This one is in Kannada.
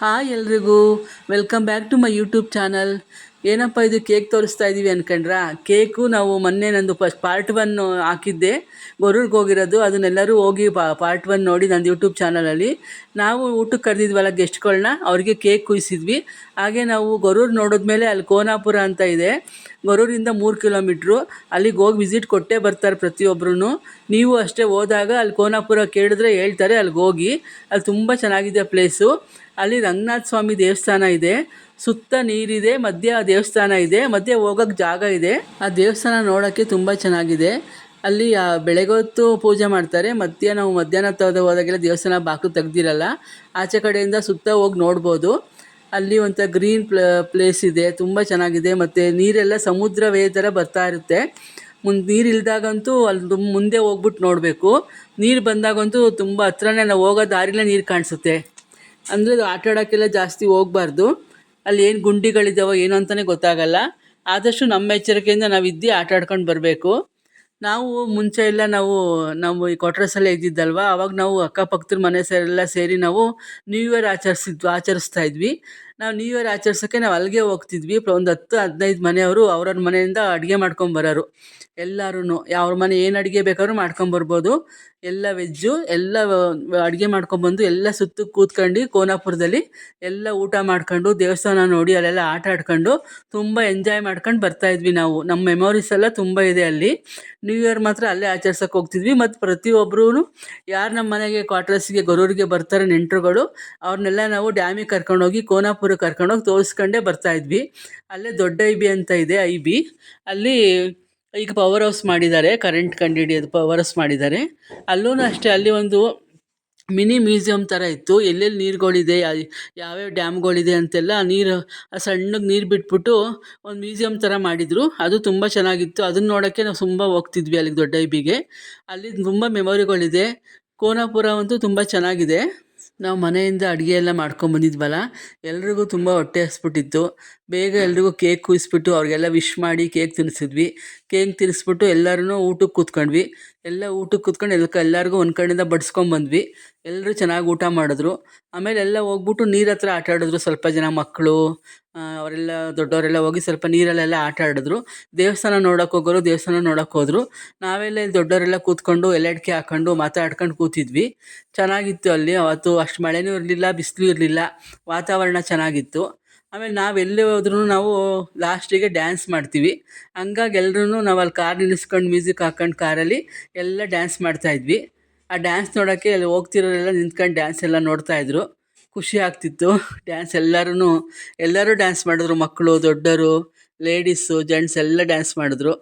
ಹಾಯ್ ಎಲ್ರಿಗೂ, welcome back to my YouTube channel. ಏನಪ್ಪ ಇದು ಕೇಕ್ ತೋರಿಸ್ತಾ ಇದ್ದೀವಿ ಅಂದ್ಕೊಂಡ್ರಾ? ಕೇಕು ನಾವು ಮೊನ್ನೆ ನಂದು ಪಾರ್ಟ್ 1 ಹಾಕಿದ್ದೆ, ಗೊರೂರ್ಗೆ ಹೋಗಿರೋದು. ಅದನ್ನೆಲ್ಲರೂ ಹೋಗಿ ಪಾರ್ಟ್ 1 ನೋಡಿ ನಂದು ಯೂಟ್ಯೂಬ್ ಚಾನಲಲ್ಲಿ. ನಾವು ಊಟಕ್ಕೆ ಕರೆದಿದ್ವಲ್ಲ ಗೆಸ್ಟ್ಗಳನ್ನ, ಅವ್ರಿಗೆ ಕೇಕ್ ಕುಯ್ಸಿದ್ವಿ. ಹಾಗೆ ನಾವು ಗೊರೂರು ನೋಡಿದ್ಮೇಲೆ ಅಲ್ಲಿ ಕೋನಾಪುರ ಅಂತ ಇದೆ, ಗೊರೂರಿಂದ 3 ಕಿಲೋಮೀಟ್ರು. ಅಲ್ಲಿಗೆ ಹೋಗಿ ವಿಸಿಟ್ ಕೊಟ್ಟೇ ಬರ್ತಾರೆ ಪ್ರತಿಯೊಬ್ಬರೂ. ನೀವು ಅಷ್ಟೇ ಹೋದಾಗ ಅಲ್ಲಿ ಕೋನಾಪುರ ಕೇಳಿದ್ರೆ ಹೇಳ್ತಾರೆ, ಅಲ್ಲಿಗೆ ಹೋಗಿ. ಅಲ್ಲಿ ತುಂಬ ಚೆನ್ನಾಗಿದೆ ಪ್ಲೇಸು. ಅಲ್ಲಿ ರಂಗನಾಥ ಸ್ವಾಮಿ ದೇವಸ್ಥಾನ ಇದೆ, ಸುತ್ತ ನೀರಿದೆ, ಮಧ್ಯ ದೇವಸ್ಥಾನ ಇದೆ, ಮಧ್ಯೆ ಹೋಗೋಕ್ಕೆ ಜಾಗ ಇದೆ. ಆ ದೇವಸ್ಥಾನ ನೋಡೋಕ್ಕೆ ತುಂಬ ಚೆನ್ನಾಗಿದೆ. ಅಲ್ಲಿ ಬೆಳಗ್ಗೆ ಹೊತ್ತು ಪೂಜೆ ಮಾಡ್ತಾರೆ. ಮಧ್ಯಾಹ್ನ ಹೋದಾಗೆಲ್ಲ ದೇವಸ್ಥಾನ ಬಾಗಿಲು ತೆಗ್ದಿರಲ್ಲ, ಆಚೆ ಕಡೆಯಿಂದ ಸುತ್ತ ಹೋಗಿ ನೋಡ್ಬೋದು. ಅಲ್ಲಿ ಒಂಥರ ಗ್ರೀನ್ ಪ್ಲೇಸ್ ಇದೆ, ತುಂಬ ಚೆನ್ನಾಗಿದೆ. ಮತ್ತು ನೀರೆಲ್ಲ ಸಮುದ್ರವೇ ಥರ ಬರ್ತಾ ಇರುತ್ತೆ. ನೀರು ಇಲ್ದಾಗಂತೂ ಅಲ್ಲಿ ಮುಂದೆ ಹೋಗ್ಬಿಟ್ಟು ನೋಡಬೇಕು. ನೀರು ಬಂದಾಗಂತೂ ತುಂಬ ಹತ್ರನೇ, ನಾವು ಹೋಗೋ ದಾರಿಲೇ ನೀರು ಕಾಣಿಸುತ್ತೆ. ಅಂದರೆ ಅದು ಆಟ ಆಡೋಕ್ಕೆಲ್ಲ ಜಾಸ್ತಿ ಹೋಗಬಾರ್ದು. ಅಲ್ಲಿ ಏನು ಗುಂಡಿಗಳಿದ್ದಾವೋ ಏನು ಅಂತಲೇ ಗೊತ್ತಾಗಲ್ಲ. ಆದಷ್ಟು ನಮ್ಮ ಎಚ್ಚರಿಕೆಯಿಂದ ನಾವು ಆಟ ಆಡ್ಕೊಂಡು ಬರಬೇಕು. ನಾವು ಮುಂಚೆ ಎಲ್ಲ ನಾವು ಈ ಕ್ವಾರ್ಟರ್ಸಲ್ಲೇ ಇದ್ದಿದ್ದಲ್ವ, ಆವಾಗ ನಾವು ಅಕ್ಕಪಕ್ಕದ ಮನೆ ಎಲ್ಲ ಸೇರಿ ನಾವು ನ್ಯೂ ಇಯರ್ ಆಚರಿಸ್ತಾ ಇದ್ವಿ. ನಾವು ನ್ಯೂ ಇಯರ್ ಆಚರಿಸೋಕ್ಕೆ ನಾವು ಅಲ್ಲಿಗೆ ಹೋಗ್ತಿದ್ವಿ. ಒಂದು 10-15 ಮನೆಯವರು ಅವ್ರವ್ರ ಮನೆಯಿಂದ ಅಡುಗೆ ಮಾಡ್ಕೊಂಬರೋರು. ಎಲ್ಲರೂ ಅವ್ರ ಮನೆ ಏನು ಅಡುಗೆ ಬೇಕಾದ್ರೂ ಮಾಡ್ಕೊಂಬರ್ಬೋದು. ಎಲ್ಲ ವೆಜ್ಜು ಎಲ್ಲ ಅಡುಗೆ ಮಾಡ್ಕೊಂಬಂದು ಎಲ್ಲ ಸುತ್ತ ಕೂತ್ಕೊಂಡು ಕೋನಾಪುರದಲ್ಲಿ ಎಲ್ಲ ಊಟ ಮಾಡ್ಕೊಂಡು ದೇವಸ್ಥಾನ ನೋಡಿ ಅಲ್ಲೆಲ್ಲ ಆಟ ಆಡ್ಕೊಂಡು ತುಂಬ ಎಂಜಾಯ್ ಮಾಡ್ಕೊಂಡು ಬರ್ತಾಯಿದ್ವಿ ನಾವು. ನಮ್ಮ ಮೆಮೊರೀಸ್ ಎಲ್ಲ ತುಂಬ ಇದೆ ಅಲ್ಲಿ. ನ್ಯೂ ಇಯರ್ ಮಾತ್ರ ಅಲ್ಲೇ ಆಚರ್ಸೋಕೆ ಹೋಗ್ತಿದ್ವಿ. ಮತ್ತು ಪ್ರತಿಯೊಬ್ಬರೂ ಯಾರು ನಮ್ಮ ಮನೆಗೆ ಕ್ವಾರ್ಟರ್ಸ್ಗೆ ಗೊರೂರಿಗೆ ಬರ್ತಾರೆ ನೆಂಟರುಗಳು, ಅವ್ರನ್ನೆಲ್ಲ ನಾವು ಡ್ಯಾಮಿಗೆ ಕರ್ಕೊಂಡೋಗಿ ಕೋನಾಪುರಕ್ಕೆ ಕರ್ಕೊಂಡೋಗಿ ತೋರಿಸ್ಕೊಂಡೇ ಬರ್ತಾಯಿದ್ವಿ. ಅಲ್ಲೇ ದೊಡ್ಡ ಐಬಿ ಅಂತ ಇದೆ, ಐಬಿ. ಅಲ್ಲಿ ಈಗ ಪವರ್ ಹೌಸ್ ಮಾಡಿದ್ದಾರೆ, ಕರೆಂಟ್ ಕಂಡುಹಿಡಿಯೋದು ಪವರ್ ಹೌಸ್ ಮಾಡಿದ್ದಾರೆ. ಅಲ್ಲೂ ಅಷ್ಟೇ, ಅಲ್ಲಿ ಒಂದು ಮಿನಿ ಮ್ಯೂಸಿಯಮ್ ಥರ ಇತ್ತು. ಎಲ್ಲೆಲ್ಲಿ ನೀರುಗಳಿದೆ, ಯಾವ್ಯಾವ ಡ್ಯಾಮ್ಗಳಿದೆ ಅಂತೆಲ್ಲ ಸಣ್ಣಗೆ ನೀರು ಬಿಟ್ಬಿಟ್ಟು ಒಂದು ಮ್ಯೂಸಿಯಮ್ ಥರ ಮಾಡಿದರು. ಅದು ತುಂಬ ಚೆನ್ನಾಗಿತ್ತು. ಅದನ್ನು ನೋಡೋಕ್ಕೆ ನಾವು ತುಂಬ ಹೋಗ್ತಿದ್ವಿ ಅಲ್ಲಿಗೆ, ದೊಡ್ಡ ಐಬಿಗೆ. ಅಲ್ಲಿ ತುಂಬ ಮೆಮೊರಿಗಳಿದೆ. ಕೋನಾಪುರ ಅಂತೂ ತುಂಬ ಚೆನ್ನಾಗಿದೆ. ನಾವು ಮನೆಯಿಂದ ಅಡುಗೆ ಎಲ್ಲ ಮಾಡ್ಕೊಂಬಂದಿದ್ವಲ್ಲ, ಎಲ್ರಿಗೂ ತುಂಬ ಹೊಟ್ಟೆ ಹಸ್ಬಿಟ್ಟಿತ್ತು. ಬೇಗ ಎಲ್ರಿಗೂ ಕೇಕ್ ಕುಯ್ಸ್ಬಿಟ್ಟು ಅವ್ರಿಗೆಲ್ಲ ವಿಶ್ ಮಾಡಿ ಕೇಕ್ ತಿನ್ನಿಸಿದ್ವಿ. ಕೇಕ್ ತಿನ್ನಿಸ್ಬಿಟ್ಟು ಎಲ್ಲರೂ ಊಟಕ್ಕೆ ಕೂತ್ಕೊಂಡ್ವಿ. ಊಟಕ್ಕೆ ಕೂತ್ಕೊಂಡು ಎಲ್ಲರಿಗೂ ಒಂದು ಕಡೆಯಿಂದ ಬಡಿಸ್ಕೊಂಬಂದ್ವಿ. ಎಲ್ಲರೂ ಚೆನ್ನಾಗಿ ಊಟ ಮಾಡಿದ್ರು. ಆಮೇಲೆ ಎಲ್ಲ ಹೋಗ್ಬಿಟ್ಟು ನೀರು ಹತ್ರ ಆಟ ಆಡಿದ್ರು. ಸ್ವಲ್ಪ ಜನ ಮಕ್ಕಳು, ಅವರೆಲ್ಲ ದೊಡ್ಡವರೆಲ್ಲ ಹೋಗಿ ಸ್ವಲ್ಪ ನೀರಲ್ಲೆಲ್ಲ ಆಟ ಆಡಿದ್ರು. ದೇವಸ್ಥಾನ ನೋಡೋಕೆ ಹೋಗೋರು ದೇವಸ್ಥಾನ ನೋಡೋಕೆ ಹೋದರು. ನಾವೆಲ್ಲ ದೊಡ್ಡವರೆಲ್ಲ ಕೂತ್ಕೊಂಡು ಎಲ್ಲಡ್ಕೆ ಹಾಕ್ಕೊಂಡು ಮಾತಾಡ್ಕೊಂಡು ಕೂತಿದ್ವಿ. ಚೆನ್ನಾಗಿತ್ತು ಅಲ್ಲಿ. ಅವತ್ತು ಅಷ್ಟು ಮಳೆನೂ ಇರಲಿಲ್ಲ, ಬಿಸಿಲು ಇರಲಿಲ್ಲ, ವಾತಾವರಣ ಚೆನ್ನಾಗಿತ್ತು. ಆಮೇಲೆ ನಾವೆಲ್ಲೇ ಹೋದ್ರೂ ನಾವು ಲಾಸ್ಟಿಗೆ ಡ್ಯಾನ್ಸ್ ಮಾಡ್ತೀವಿ. ಹಂಗಾಗಿ ಎಲ್ಲರೂ ನಾವು ಅಲ್ಲಿ ಕಾರ್ ನಿಲ್ಲಿಸ್ಕೊಂಡು ಮ್ಯೂಸಿಕ್ ಹಾಕ್ಕೊಂಡು ಕಾರಲ್ಲಿ ಎಲ್ಲ ಡ್ಯಾನ್ಸ್ ಮಾಡ್ತಾಯಿದ್ವಿ. ಆ ಡ್ಯಾನ್ಸ್ ನೋಡೋಕ್ಕೆ ಅಲ್ಲಿ ಹೋಗ್ತಿರೋರೆಲ್ಲ ನಿಂತ್ಕೊಂಡು ಡ್ಯಾನ್ಸ್ ಎಲ್ಲ ನೋಡ್ತಾಯಿದ್ರು. ಖುಷಿ ಆಗ್ತಿತ್ತು. ಡ್ಯಾನ್ಸ್ ಎಲ್ಲರೂ ಡ್ಯಾನ್ಸ್ ಮಾಡಿದ್ರು. ಮಕ್ಕಳು, ದೊಡ್ಡವರು, ಲೇಡೀಸು, ಜೆಂಟ್ಸ್ ಎಲ್ಲ ಡ್ಯಾನ್ಸ್ ಮಾಡಿದ್ರು.